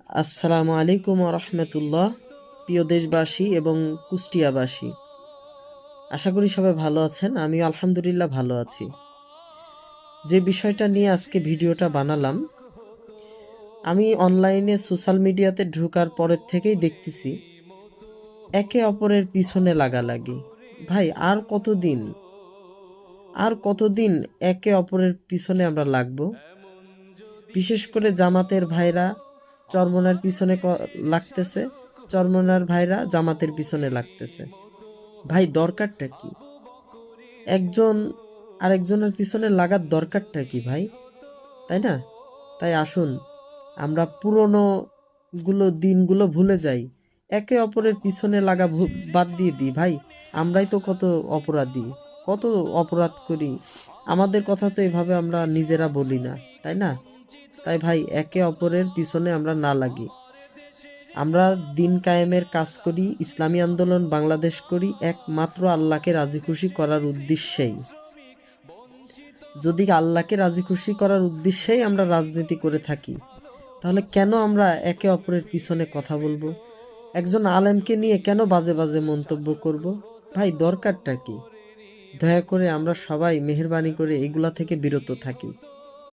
আসসালামু আলাইকুম রহমতুল্লাহ। প্রিয় দেশবাসী এবং কুষ্টিয়াবাসী, আশা করি সবাই ভালো আছেন। আমিও আলহামদুলিল্লাহ ভালো আছি। যে বিষয়টা নিয়ে আজকে ভিডিওটা বানালাম, আমি অনলাইনে সোশ্যাল মিডিয়াতে ঢোকার পরের থেকেই দেখতেছি একে অপরের পিছনে লাগালাগি। ভাই, আর কতদিন একে অপরের পিছনে আমরা লাগবো? বিশেষ করে জামাতের ভাইরা চরমনার পিছনে লাগতেছে, চরমনার ভাইরা জামাতের পিছনে লাগতেছে। ভাই, দরকারটা কি? একজন আরেকজনের পিছনে লাগার দরকারটা কি ভাই? তাই না? তাই আসুন আমরা পুরনো দিনগুলো ভুলে যাই, একে অপরের পিছনে লাগা বাদ দিয়ে দিই। ভাই, আমরাই তো কত অপরাধী, কত অপরাধ করি। আমাদের কথা তো এভাবে আমরা নিজেরা বলি না, তাই না? তাই ভাই, একে অপরের পিছনে আমরা না লাগি। আমরা দিন কায়েমের কাজ করি, ইসলামী আন্দোলন বাংলাদেশ করি একমাত্র আল্লাহকে রাজি খুশি করার উদ্দেশ্যেই। যদি আল্লাহকে রাজি খুশি করার উদ্দেশ্যেই আমরা রাজনীতি করে থাকি, তাহলে কেন আমরা একে অপরের পিছনে কথা বলবো? একজন আলেমকে নিয়ে কেন বাজে বাজে মন্তব্য করব? ভাই, দরকারটা কি? দয়া করে আমরা সবাই মেহেরবানি করে এগুলা থেকে বিরত থাকি।